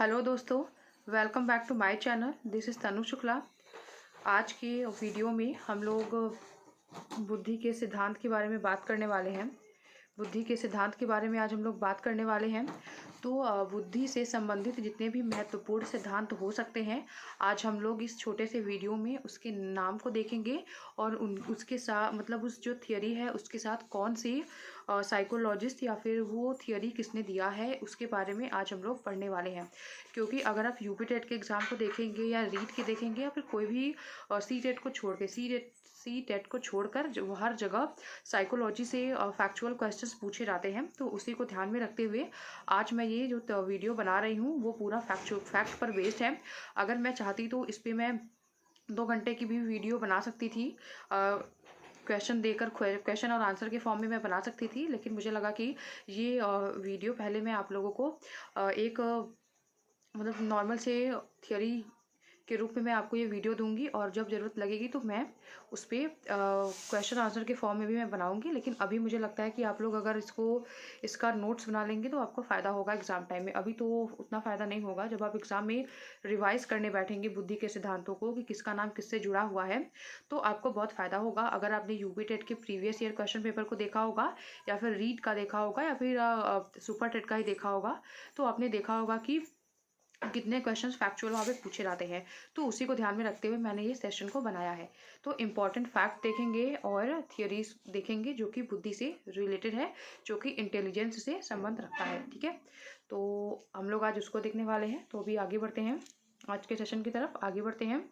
Hello दोस्तों, welcome back to my channel. This is Tanu Shukla. आज की वीडियो में हम लोग बुद्धि के सिद्धांत के बारे में बात करने वाले हैं। बुद्धि के सिद्धांत के बारे में आज हम लोग बात करने वाले हैं। तो बुद्धि से संबंधित जितने भी महत्वपूर्ण सिद्धांत हो सकते हैं, आज हम लोग इस छोटे से वीडियो में उसके नाम को देखेंगे और उसके साथ मतलब उस जो थियरी है उसके साथ कौन सी साइकोलॉजिस्ट या फिर वो थियरी किसने दिया है उसके बारे में आज हम लोग पढ़ने वाले हैं। क्योंकि अगर आप यूपी टेट के एग्ज़ाम को देखेंगे या रीट के देखेंगे या फिर कोई भी सी टेट को छोड़ के सी टेट को छोड़कर जो हर जगह साइकोलॉजी से फैक्चुअल क्वेश्चंस पूछे जाते हैं, तो उसी को ध्यान में रखते हुए आज मैं ये जो वीडियो बना रही हूँ वो पूरा फैक्ट पर बेस्ड है। अगर मैं चाहती तो इस पर मैं 2 घंटे की भी वीडियो बना सकती थी। क्वेश्चन देकर क्वेश्चन और आंसर के फॉर्म में मैं बना सकती थी, लेकिन मुझे लगा कि ये वीडियो पहले मैं आप लोगों को एक मतलब नॉर्मल से थियोरी के रूप में मैं आपको ये वीडियो दूंगी और जब ज़रूरत लगेगी तो मैं उस पर क्वेश्चन आंसर के फॉर्म में भी मैं बनाऊंगी। लेकिन अभी मुझे लगता है कि आप लोग अगर इसका नोट्स बना लेंगे तो आपको फ़ायदा होगा एग्ज़ाम टाइम में। अभी तो उतना फ़ायदा नहीं होगा। जब आप एग्ज़ाम में रिवाइज़ करने बैठेंगे बुद्धि के सिद्धांतों को कि किसका नाम किससे जुड़ा हुआ है, तो आपको बहुत फ़ायदा होगा। अगर आपने यूपी टेट के प्रीवियस ईयर क्वेश्चन पेपर को देखा होगा या फिर रीट का देखा होगा या फिर सुपर टेट का ही देखा होगा, तो आपने देखा होगा कि कितने क्वेश्चंस फैक्चुअल वहाँ पे पूछे जाते हैं। तो उसी को ध्यान में रखते हुए मैंने ये सेशन को बनाया है। तो इम्पॉर्टेंट फैक्ट देखेंगे और थियरीज देखेंगे जो कि बुद्धि से रिलेटेड है, जो कि इंटेलिजेंस से संबंध रखता है। ठीक है, तो हम लोग आज उसको देखने वाले हैं। तो अभी आगे बढ़ते हैं, आज के सेशन की तरफ आगे बढ़ते हैं।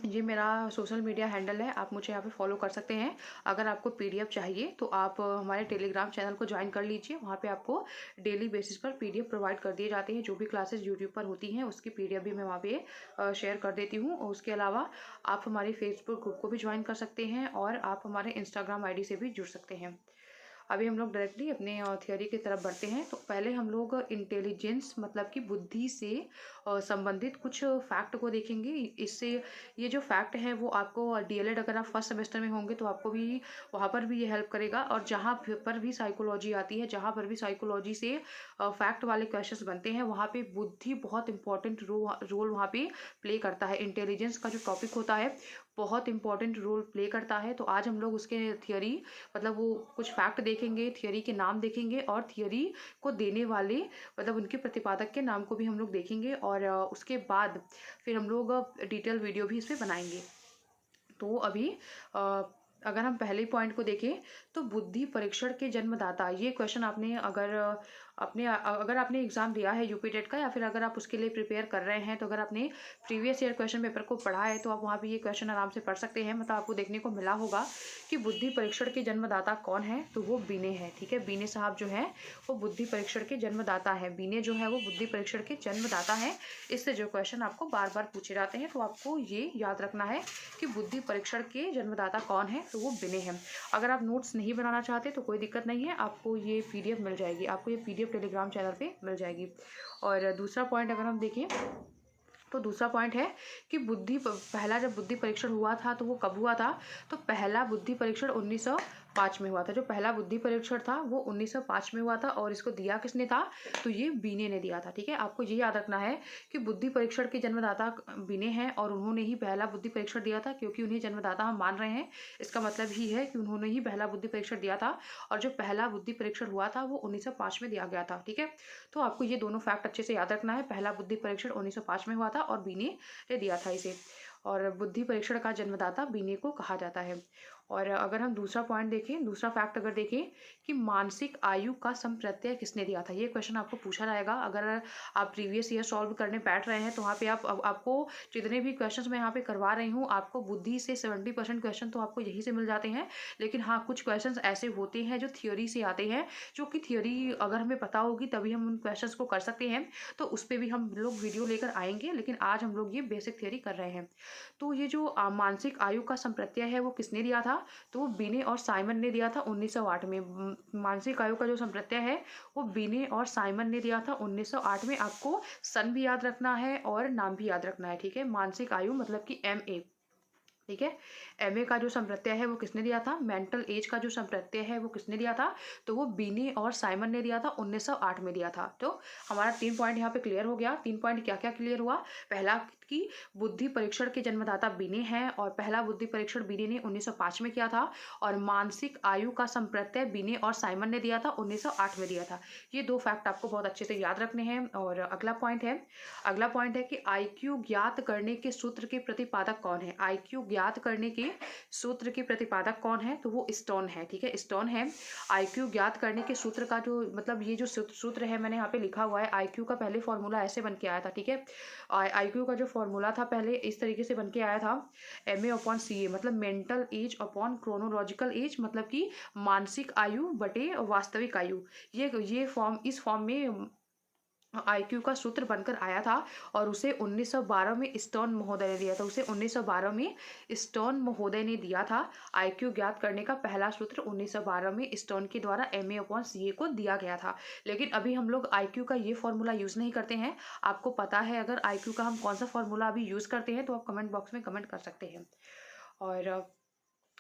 ये मेरा सोशल मीडिया हैंडल है, आप मुझे यहाँ पे फॉलो कर सकते हैं। अगर आपको पीडीएफ चाहिए तो आप हमारे टेलीग्राम चैनल को ज्वाइन कर लीजिए। वहाँ पे आपको डेली बेसिस पर पीडीएफ प्रोवाइड कर दिए जाते हैं। जो भी क्लासेस यूट्यूब पर होती हैं उसकी पीडीएफ भी मैं वहाँ पे शेयर कर देती हूँ। और उसके अलावा आप हमारे फेसबुक ग्रुप को भी ज्वाइन कर सकते हैं और आप हमारे इंस्टाग्राम ID से भी जुड़ सकते हैं। अभी हम लोग डायरेक्टली अपने थियोरी की तरफ बढ़ते हैं। तो पहले हम लोग इंटेलिजेंस मतलब कि बुद्धि से संबंधित कुछ फैक्ट को देखेंगे। इससे ये जो फैक्ट है वो आपको डीएलएड अगर आप फर्स्ट सेमेस्टर में होंगे तो आपको भी वहाँ पर भी ये हेल्प करेगा। और जहाँ पर भी साइकोलॉजी आती है, जहाँ पर भी साइकोलॉजी से फैक्ट वाले क्वेश्चंस बनते हैं, वहाँ पे बुद्धि बहुत इंपॉर्टेंट रोल वहाँ पे प्ले करता है। इंटेलिजेंस का जो टॉपिक होता है बहुत इंपॉर्टेंट रोल प्ले करता है। तो आज हम लोग उसके थियोरी मतलब वो कुछ फैक्ट देखेंगे, थियोरी के नाम देखेंगे और थियोरी को देने वाले मतलब उनके प्रतिपादक के नाम को भी हम लोग देखेंगे। और उसके बाद फिर हम लोग डिटेल वीडियो भी इस पर बनाएंगे। तो अभी अगर हम पहले पॉइंट को देखें तो बुद्धि परीक्षण के जन्मदाता, ये क्वेश्चन आपने अगर आपने एग्जाम दिया है यूपी टेट का या फिर अगर आप उसके लिए प्रिपेयर कर रहे हैं, तो अगर आपने प्रीवियस ईयर क्वेश्चन पेपर को पढ़ा है तो आप वहाँ पे ये क्वेश्चन आराम से पढ़ सकते हैं। मतलब आपको देखने को मिला होगा कि बुद्धि परीक्षण के जन्मदाता कौन है, तो वो बीने हैं। ठीक है, बीने साहब जो है वो बुद्धि परीक्षण के जन्मदाता है। बीने जो है वो बुद्धि परीक्षण के जन्मदाता है। इससे जो क्वेश्चन आपको बार बार पूछे जाते हैं तो आपको ये याद रखना है कि बुद्धि परीक्षण के जन्मदाता कौन है, तो वो बीने हैं। अगर आप नोट्स नहीं बनाना चाहते तो कोई दिक्कत नहीं है, आपको ये पीडीएफ मिल जाएगी, आपको ये पीडीएफ टेलीग्राम चैनल पे मिल जाएगी। और दूसरा पॉइंट अगर हम देखें तो दूसरा पॉइंट है कि पहला जब बुद्धि परीक्षण हुआ था तो वो कब हुआ था, तो पहला बुद्धि परीक्षण 1905 में हुआ था। जो पहला बुद्धि परीक्षण था वो 1905 में हुआ था और इसको दिया किसने था, तो ये बीने ने दिया था। ठीक है, आपको ये याद रखना है कि बुद्धि परीक्षण के जन्मदाता बीने हैं और उन्होंने ही पहला बुद्धि परीक्षण दिया था। क्योंकि उन्हें जन्मदाता हम मान रहे हैं, इसका मतलब ही है कि उन्होंने ही पहला बुद्धि परीक्षण दिया था। और जो पहला बुद्धि परीक्षण हुआ था वो 1905 में दिया गया था। ठीक है, तो आपको ये दोनों फैक्ट अच्छे से याद रखना है। पहला बुद्धि परीक्षण 1905 में हुआ था और बीने ने दिया था इसे, और बुद्धि परीक्षण का जन्मदाता बीने को कहा जाता है। और अगर हम दूसरा पॉइंट देखें, दूसरा फैक्ट अगर देखें कि मानसिक आयु का संप्रत्यय किसने दिया था, ये क्वेश्चन आपको पूछा जाएगा। अगर आप प्रीवियस ईयर सॉल्व करने बैठ रहे हैं तो वहाँ पे आपको जितने भी क्वेश्चंस मैं यहाँ पे करवा रही हूँ, आपको बुद्धि से 70% क्वेश्चन तो आपको यहीं से मिल जाते हैं। लेकिन हाँ, कुछ क्वेश्चंस ऐसे होते हैं जो थियोरी से आते हैं, जो कि थियोरी अगर हमें पता होगी तभी हम उन क्वेश्चंस को कर सकते हैं। तो उस पर भी हम लोग वीडियो लेकर आएंगे, लेकिन आज हम लोग ये बेसिक थियोरी कर रहे हैं। तो ये जो मानसिक आयु का संप्रत्यय है वो किसने दिया था, तो वो बीने और साइमन ने दिया था 1908 में। मानसिक आयु का जो संप्रत्यय है वो बीने और साइमन ने दिया था 1908 में। आपको सन भी याद रखना है और नाम भी याद रखना है। ठीक है, मानसिक आयु मतलब कि MA। ठीक है। एमए का जो संप्रत्यय है वो किसने दिया था? मेंटल एज का जो संप्रत्यय है वो किसने दिया था? तो वो बीने और साइमन ने दिया था, 1908 में दिया था। तो हमारा 3 पॉइंट यहाँ पे क्लियर हो गया। 3 पॉइंट क्या-क्या क्लियर हुआ? पहला कि बुद्धि परीक्षण के जन्मदाता बीने हैं और पहला बुद्धि परीक्षण बीने ने 1905 में किया था और मानसिक आयु का संप्रत्यय बीने और साइमन ने दिया था, 1908 में दिया था। ये 2 फैक्ट आपको बहुत अच्छे से याद रखने हैं। और अगला पॉइंट है कि आईक्यू ज्ञात करने के सूत्र के प्रतिपादक कौन है? आईक्यू ज्ञात करने के सूत्र के प्रतिपादक कौन है? तो वो स्टोन है। ठीक है, स्टोन है। आईक्यू ज्ञात करने के सूत्र का जो मतलब ये जो सूत्र है मैंने यहाँ पे लिखा हुआ है, आईक्यू का पहले फॉर्मूला ऐसे बन के आया था। ठीक है, आईक्यू का जो फॉर्मूला था पहले इस तरीके से बन के आया था, एम ए अपॉन सी ए, मतलब mental as upon chronological age, मतलब कि मानसिक आयु बटे वास्तविक आयु। ये फॉर्म, इस फॉर्म में आईक्यू का सूत्र बनकर आया था और उसे 1912 में स्टोन महोदय ने दिया था। उसे 1912 में स्टोन महोदय ने दिया था। आईक्यू ज्ञात करने का पहला सूत्र 1912 में स्टोन के द्वारा एम ए अपॉन सी ए को दिया गया था। लेकिन अभी हम लोग आईक्यू का ये फॉर्मूला यूज़ नहीं करते हैं। आपको पता है अगर आईक्यू का हम कौन सा फॉर्मूला अभी यूज़ करते हैं तो आप कमेंट बॉक्स में कमेंट कर सकते हैं। और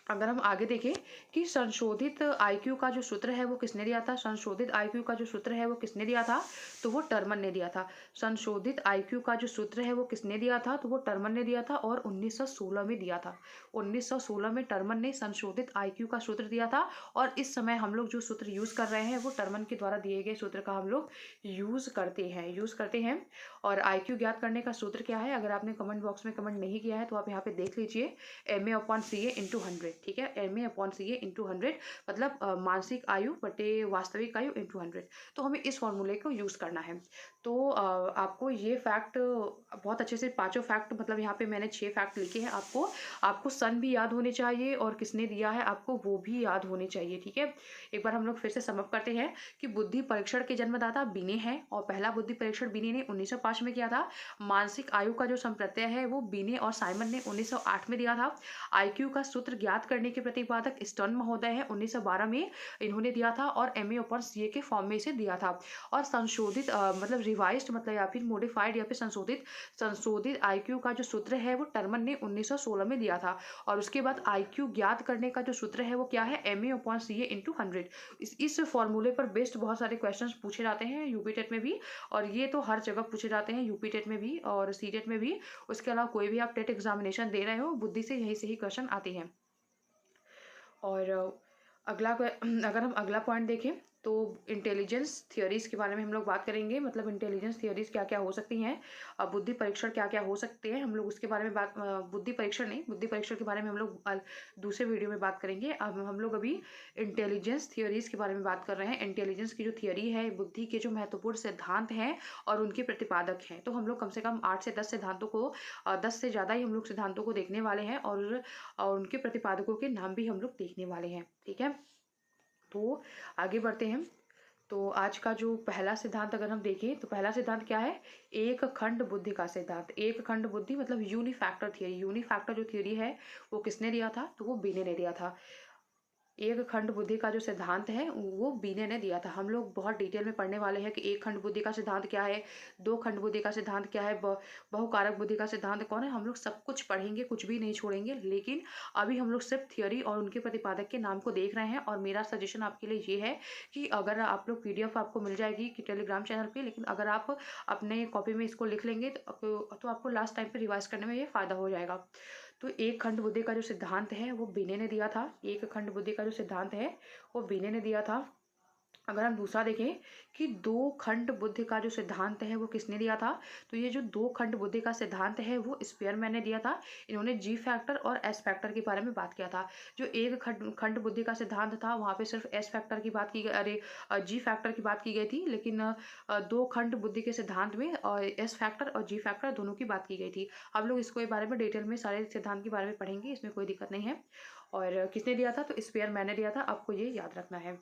अगर हम आगे देखें कि संशोधित आईक्यू का जो सूत्र है वो किसने दिया था? संशोधित आईक्यू का जो सूत्र है वो किसने दिया था? तो वो टर्मन ने दिया था। संशोधित आईक्यू का जो सूत्र है वो किसने दिया था? तो वो टर्मन ने दिया था और 1916 में दिया था। 1916 में टर्मन ने संशोधित आईक्यू का सूत्र दिया था और इस समय हम लोग जो सूत्र यूज़ कर रहे हैं वो टर्मन के द्वारा दिए गए सूत्र का हम लोग यूज़ करते हैं। और आईक्यू ज्ञात करने का सूत्र क्या है? अगर आपने कमेंट बॉक्स में कमेंट नहीं किया है तो आप यहाँ पे देख लीजिए, M A upon C A into 100। ठीक है, M A upon C A into 100, मतलब मानसिक आयु बटे वास्तविक आयु इंटू 100। तो हमें इस फॉर्मूले को यूज़ करना है। तो आपको ये फैक्ट बहुत अच्छे से, पांचों फैक्ट, मतलब यहाँ पे मैंने 6 फैक्ट लिखे हैं। आपको सन भी याद होने चाहिए और किसने दिया है आपको वो भी याद होने चाहिए। ठीक है, एक बार हम लोग फिर से समअप करते हैं कि बुद्धि परीक्षण के जन्मदाता बीने हैं और पहला बुद्धि परीक्षण बीने ने 1905 में किया था। मानसिक आयु का जो संप्रत्यय है वो बीने और साइमन ने 1908 में दिया था। आईक्यू का सूत्र ज्ञात करने के प्रतिपादक स्टर्न महोदय है, 1912 में इन्होंने दिया था और एम ए अपॉन सी ए के फॉर्म में इसे दिया था। और संशोधित मतलब रिवाइज्ड, मतलब या फिर मॉडिफाइड या फिर संशोधित आईक्यू का जो सूत्र है वो टर्मन ने 1916 में दिया था। और उसके बाद आईक्यू ज्ञात करने का जो सूत्र है वो क्या है? M A upon C A into 100। इस फॉर्मूले पर बेस्ड बहुत सारे क्वेश्चन पूछे जाते हैं यूपी टेट में भी, और ये तो हर जगह पूछे जाते हैं, यूपी टेट में भी और सी टेट में भी। उसके अलावा कोई भी आप टेट एग्जामिनेशन दे रहे हो, बुद्धि से यहीं से ही क्वेश्चन आते हैं। और अगर हम अगला पॉइंट देखें तो इंटेलिजेंस थियोरीज के बारे में हम लोग बात करेंगे, मतलब इंटेलिजेंस थियोरीज क्या क्या हो सकती हैं, बुद्धि परीक्षण क्या क्या हो सकते हैं, हम लोग उसके बारे में बात, बुद्धि परीक्षण के बारे में हम लोग दूसरे वीडियो में बात करेंगे। अब हम लोग अभी इंटेलिजेंस थियोरीज के बारे में बात कर रहे हैं। इंटेलिजेंस की जो थियोरी है, बुद्धि के जो महत्वपूर्ण सिद्धांत हैं और उनके प्रतिपादक हैं। तो हम लोग कम से कम 8 से 10 सिद्धांतों को, 10 से ज़्यादा ही हम लोग सिद्धांतों को देखने वाले हैं और उनके प्रतिपादकों के नाम भी हम लोग देखने वाले हैं। ठीक है, तो आगे बढ़ते हैं। तो आज का जो पहला सिद्धांत अगर हम देखें तो पहला सिद्धांत क्या है? एक खंड बुद्धि का सिद्धांत। एक खंड बुद्धि मतलब यूनिफैक्टर थियरी। यूनिफैक्टर जो थियरी है वो किसने दिया था? तो वो बीने ने दिया था। एक खंड बुद्धि का जो सिद्धांत है वो बीने ने दिया था। हम लोग बहुत डिटेल में पढ़ने वाले हैं कि एक खंड बुद्धि का सिद्धांत क्या है, दो खंड बुद्धि का सिद्धांत क्या है, बहुकारक बुद्धि का सिद्धांत कौन है। हम लोग सब कुछ पढ़ेंगे, कुछ भी नहीं छोड़ेंगे। लेकिन अभी हम लोग सिर्फ थियोरी और उनके प्रतिपादक के नाम को देख रहे हैं। और मेरा सजेशन आपके लिए ये है कि अगर आप लोग PDF आपको मिल जाएगी कि टेलीग्राम चैनल पर, लेकिन अगर आप अपने कॉपी में इसको लिख लेंगे तो आपको लास्ट टाइम पर रिवाइज करने में ये फ़ायदा हो जाएगा। तो एक खंड बुद्धि का जो सिद्धांत है वो बीने ने दिया था। एक खंड बुद्धि का जो सिद्धांत है वो बीने ने दिया था। अगर हम दूसरा देखें कि दो खंड बुद्धि का जो सिद्धांत है वो किसने दिया था, तो ये जो दो खंड बुद्धि का सिद्धांत है वो स्पेयरमैन ने दिया था। इन्होंने जी फैक्टर और एस फैक्टर के बारे में बात किया था। जो एक खंड बुद्धि का सिद्धांत था वहाँ पे सिर्फ एस फैक्टर की बात की गई, अरे जी फैक्टर की बात की गई थी। लेकिन दो खंड बुद्धि के सिद्धांत में एस फैक्टर और जी फैक्टर दोनों की बात की गई थी। हम लोग इसको बारे में डिटेल में सारे सिद्धांत के बारे में पढ़ेंगे, इसमें कोई दिक्कत नहीं है। और किसने दिया था? तो स्पेयरमैन ने दिया था। आपको ये याद रखना है।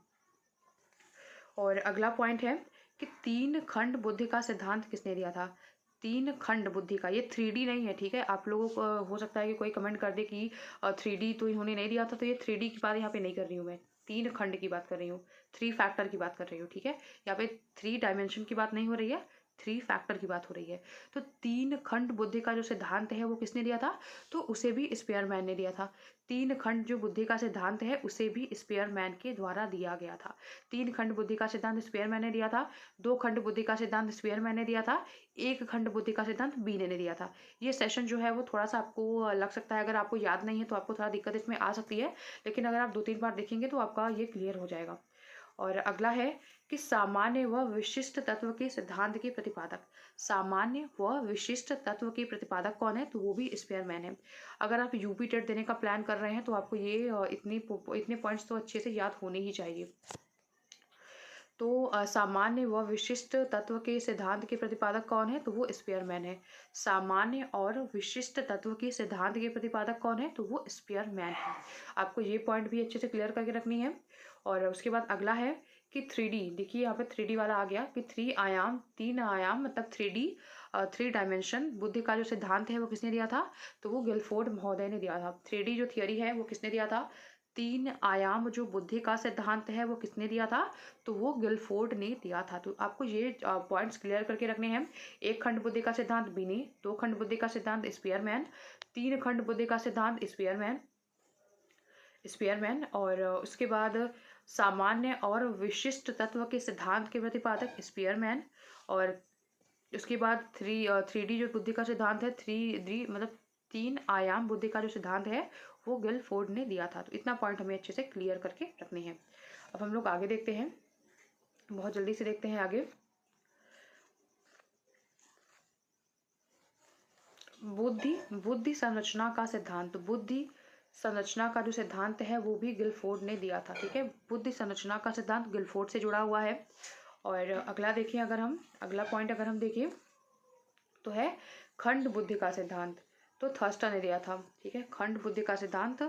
और अगला पॉइंट है कि तीन खंड बुद्धि का सिद्धांत किसने दिया था? तीन खंड बुद्धि का, ये 3D नहीं है। ठीक है, आप लोगों को हो सकता है कि कोई कमेंट कर दे कि 3D तो इन्होंने नहीं दिया था, तो ये 3D की बात यहाँ पे नहीं कर रही हूँ मैं, तीन खंड की बात कर रही हूँ, 3 फैक्टर की बात कर रही हूँ। ठीक है, यहाँ पे 3 डायमेंशन की बात नहीं हो रही है, थ्री फैक्टर की बात हो रही है। तो तीन खंड बुद्धि का जो सिद्धांत है वो किसने दिया था? तो उसे भी स्पेयरमैन ने दिया था। तीन खंड जो बुद्धि का सिद्धांत है उसे भी स्पेयरमैन के द्वारा दिया गया था। तीन खंड बुद्धि का सिद्धांत स्पेयरमैन ने दिया था, दो खंड बुद्धि का सिद्धांत स्पेयरमैन ने दिया था, एक खंड बुद्धि का सिद्धांत बी ने दिया था। ये सेशन जो है वो थोड़ा सा आपको लग सकता है, अगर आपको याद नहीं है तो आपको थोड़ा दिक्कत इसमें आ सकती है, लेकिन अगर आप 2-3 बार देखेंगे तो आपका ये क्लियर हो जाएगा। और अगला है कि सामान्य व विशिष्ट तत्व के सिद्धांत के प्रतिपादक। सामान्य व विशिष्ट तत्व के प्रतिपादक कौन है? तो वो भी स्पेयरमैन है। अगर आप यूपी टेट देने का प्लान कर रहे हैं तो आपको ये इतने पॉइंट्स तो अच्छे से याद होने ही चाहिए। तो सामान्य व विशिष्ट तत्व के सिद्धांत के प्रतिपादक कौन है? तो वो स्पेयरमैन है। सामान्य और विशिष्ट तत्व के सिद्धांत के प्रतिपादक कौन है? तो वो स्पेयरमैन है। आपको ये पॉइंट भी अच्छे से क्लियर करके रखनी है। और उसके बाद अगला है कि 3D, देखिए यहाँ पे 3D वाला आ गया कि 3 आयाम मतलब 3D, 3 डायमेंशन बुद्धि का जो सिद्धांत है वो किसने दिया था? तो वो गिलफोर्ड महोदय ने दिया था। 3D जो थियरी है वो किसने दिया था? 3 आयाम जो बुद्धि का सिद्धांत है वो किसने दिया था? तो वो गिलफोर्ड ने दिया था। तो आपको ये पॉइंट्स क्लियर करके रखने हैं। एक खंड बुद्धि का सिद्धांत बिनी, दो खंड बुद्धि का सिद्धांत स्पेयरमैन, तीन खंड बुद्धि का सिद्धांत स्पेयरमैन और उसके बाद सामान्य और विशिष्ट तत्व के सिद्धांत के प्रतिपादक स्पेयरमैन। और उसके बाद 3D जो बुद्धि का सिद्धांत है, 3D मतलब 3 आयाम बुद्धि का जो सिद्धांत है वो गिलफोर्ड ने दिया था। तो इतना पॉइंट हमें अच्छे से क्लियर करके रखने हैं। अब हम लोग आगे देखते हैं, बहुत जल्दी से देखते हैं आगे। बुद्धि संरचना का सिद्धांत, बुद्धि संरचना का जो सिद्धांत है वो भी गिलफोर्ड ने दिया था। ठीक है, बुद्धि संरचना का सिद्धांत गिलफोर्ड से जुड़ा हुआ है। और अगला देखिए, अगला पॉइंट अगर हम देखें तो है खंड बुद्धि का सिद्धांत, तो थर्स्टन ने दिया था। ठीक है, खंड बुद्धि का सिद्धांत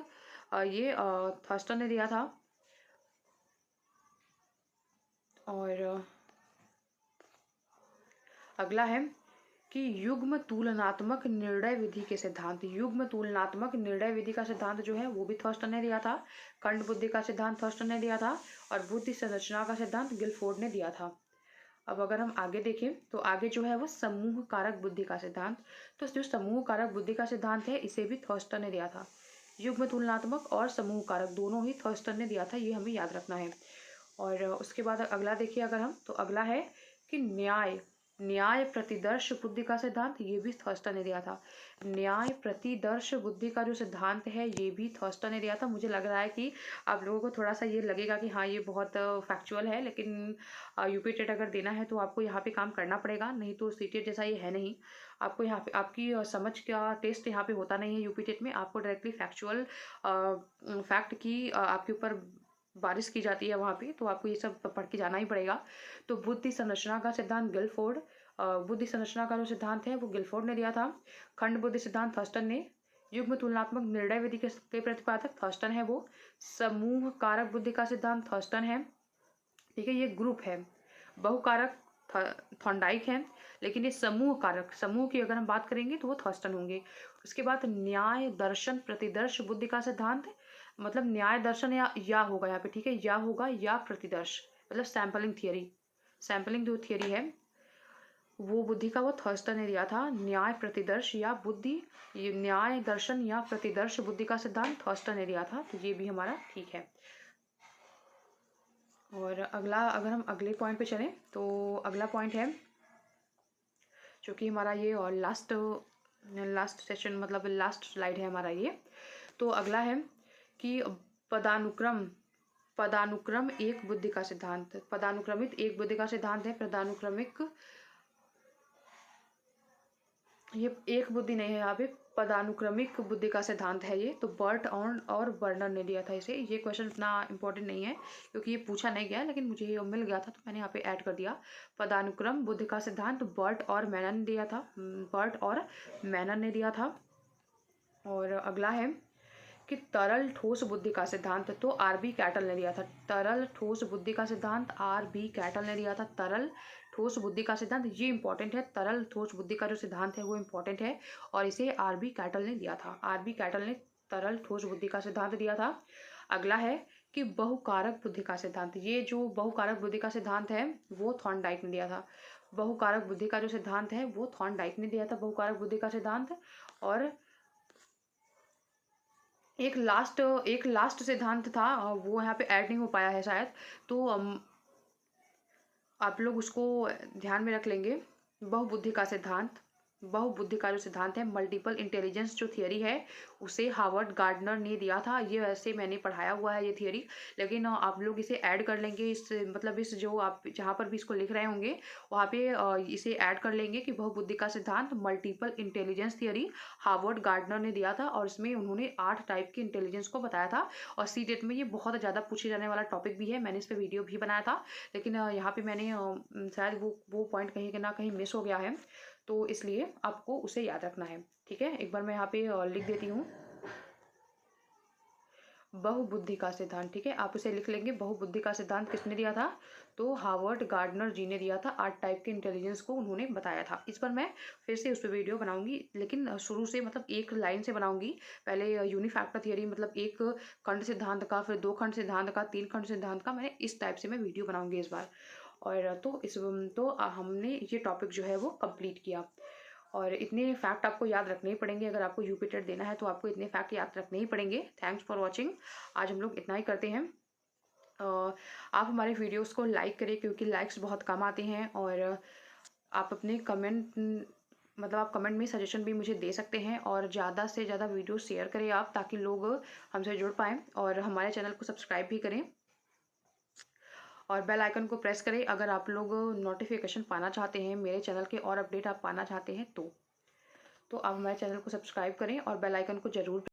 ये थर्स्टन ने दिया था। और अगला है कि युग्म तुलनात्मक निर्णय विधि के सिद्धांत, युग्म तुलनात्मक निर्णय विधि का सिद्धांत जो है वो भी थर्स्टन ने दिया था। खंड बुद्धि का सिद्धांत थर्स्टन ने दिया था और बुद्धि संरचना का सिद्धांत गिलफोर्ड ने दिया था। अब अगर हम आगे देखें तो आगे जो है वो समूह कारक बुद्धि का सिद्धांत, तो जो समूह कारक बुद्धि का सिद्धांत है इसे भी थर्स्टन ने दिया था। युग्म तुलनात्मक और समूह कारक दोनों ही थर्स्टन ने दिया था, ये हमें याद रखना है। और उसके बाद अगला देखिए अगर हम, तो अगला है कि न्याय प्रतिदर्श बुद्धि का सिद्धांत, ये भी थर्स्टन ने दिया था। न्याय प्रतिदर्श बुद्धि का जो सिद्धांत है ये भी थर्स्टन ने दिया था। मुझे लग रहा है कि आप लोगों को थोड़ा सा ये लगेगा कि हाँ ये बहुत फैक्चुअल है, लेकिन यूपी टेट अगर देना है तो आपको यहाँ पे काम करना पड़ेगा, नहीं तो सीटेट जैसा ये है नहीं। आपको यहाँ पे आपकी समझ का टेस्ट यहाँ पे होता नहीं है यूपी टेट में, आपको डायरेक्टली फैक्चुअल फैक्ट की आपके ऊपर बारिश की जाती है वहाँ पे, तो आपको ये सब पढ़ के जाना ही पड़ेगा। तो बुद्धि संरचना का सिद्धांत गिलफोर्ड, बुद्धि संरचना का जो सिद्धांत है वो गिलफोर्ड ने दिया था। खंड बुद्धि सिद्धांत थर्स्टन ने। युग्म तुलनात्मक निर्णय विधि के प्रतिपादक थर्स्टन है वो। समूह कारक बुद्धि का सिद्धांत थर्स्टन है। ठीक है, ये ग्रुप है, बहुकारक थॉर्नडाइक है, लेकिन ये समूह कारक, समूह की अगर हम बात करेंगे तो वो थर्स्टन होंगे। उसके बाद न्याय दर्शन प्रतिदर्श बुद्धि का सिद्धांत, मतलब न्याय दर्शन या होगा यहाँ पे। ठीक है, या होगा या प्रतिदर्श, मतलब सैंपलिंग थियरी, सैंपलिंग जो थियरी है वो बुद्धि का वो थर्स्टन ने दिया था। न्याय प्रतिदर्श या बुद्धि, न्याय दर्शन या प्रतिदर्श बुद्धि का सिद्धांत थर्स्टन ने दिया था, तो ये भी हमारा ठीक है। और अगला अगर हम अगले पॉइंट पे चलें तो अगला पॉइंट है जो कि हमारा ये और लास्ट सेशन मतलब लास्ट स्लाइड है हमारा ये। तो अगला है कि पदानुक्रम एक बुद्धि का सिद्धांत, पदानुक्रमित एक बुद्धि का सिद्धांत है। पदानुक्रमिक, ये एक बुद्धि नहीं है यहाँ पे, पदानुक्रमिक बुद्धि का सिद्धांत है ये। तो बर्ट ऑन और बर्नर ने दिया था इसे। ये क्वेश्चन इतना इंपॉर्टेंट नहीं है क्योंकि ये पूछा नहीं गया, लेकिन मुझे ये मिल गया था तो मैंने यहाँ पे ऐड कर दिया। पदानुक्रम बुद्धि का सिद्धांत बर्ट और मैनन ने दिया था, बर्ट और मैनन ने दिया था। और अगला है कि तरल ठोस बुद्धि का सिद्धांत, तो आरबी कैटल ने दिया था। तरल ठोस बुद्धि का सिद्धांत आरबी कैटल ने दिया था। तरल ठोस बुद्धि का सिद्धांत, ये इंपॉर्टेंट है, तरल ठोस बुद्धि का जो सिद्धांत है वो इंपॉर्टेंट है और इसे आरबी कैटल ने दिया था। आरबी कैटल ने तरल ठोस बुद्धि का सिद्धांत दिया था। अगला है कि बहुकारक बुद्धि का सिद्धांत, ये जो बहुकारक बुद्धि का सिद्धांत है वो थॉर्नडाइक ने दिया था। बहुकारक बुद्धि का जो सिद्धांत है वो थॉर्नडाइक ने दिया था, बहुकारक बुद्धि का सिद्धांत। और एक लास्ट सिद्धांत था, वो यहाँ पे ऐड नहीं हो पाया है शायद, तो आप लोग उसको ध्यान में रख लेंगे। बहुबुद्धि का सिद्धांत, बहुबुद्धि का जो सिद्धांत है, मल्टीपल इंटेलिजेंस जो थियरी है, उसे हार्वर्ड गार्डनर ने दिया था। ये वैसे मैंने पढ़ाया हुआ है ये थियरी, लेकिन आप लोग इसे ऐड कर लेंगे, इस मतलब इस जो आप जहाँ पर भी इसको लिख रहे होंगे वहाँ पे इसे ऐड कर लेंगे कि बहुबुद्धि का सिद्धांत multiple intelligence theory Harvard gardener ने दिया था, और इसमें उन्होंने 8 टाइप की इंटेलिजेंस को बताया था। और सीटेट में ये बहुत ज़्यादा पूछे जाने वाला टॉपिक भी है, मैंने इस पर वीडियो भी बनाया था, लेकिन यहाँ पे मैंने शायद वो पॉइंट कहीं ना कहीं मिस हो गया है, तो इसलिए आपको उसे याद रखना है। ठीक है, एक बार मैं यहाँ पे लिख देती हूँ बहुबुद्धि का सिद्धांत। ठीक है, आप उसे लिख लेंगे। बहुबुद्धि का सिद्धांत किसने दिया था? तो हार्वर्ड गार्डनर जी ने दिया था। 8 टाइप के इंटेलिजेंस को उन्होंने बताया था। इस पर मैं फिर से उस पर वीडियो बनाऊंगी, लेकिन शुरू से मतलब एक लाइन से बनाऊंगी। पहले यूनिफैक्टर थियरी मतलब एक खंड सिद्धांत का, फिर 2 खंड सिद्धांत का, 3 खंड सिद्धांत का, मैंने इस टाइप से मैं वीडियो बनाऊंगी इस बार। और तो हमने ये टॉपिक जो है वो कंप्लीट किया। और इतने फैक्ट आपको याद रखने ही पड़ेंगे, अगर आपको यूपी टेट देना है तो आपको इतने फैक्ट याद रखने ही पड़ेंगे। Thanks for watching. आज हम लोग इतना ही करते हैं। आप हमारे वीडियोस को लाइक करें, क्योंकि लाइक्स बहुत कम आते हैं। और आप अपने कमेंट मतलब आप कमेंट में सजेशन भी मुझे दे सकते हैं, और ज़्यादा से ज़्यादा वीडियो शेयर करें आप, ताकि लोग हमसे जुड़ पाएँ। और हमारे चैनल को सब्सक्राइब भी करें, और बेल आइकन को प्रेस करें अगर आप लोग नोटिफिकेशन पाना चाहते हैं, मेरे चैनल के और अपडेट आप पाना चाहते हैं तो आप हमारे चैनल को सब्सक्राइब करें और बेल आइकन को ज़रूर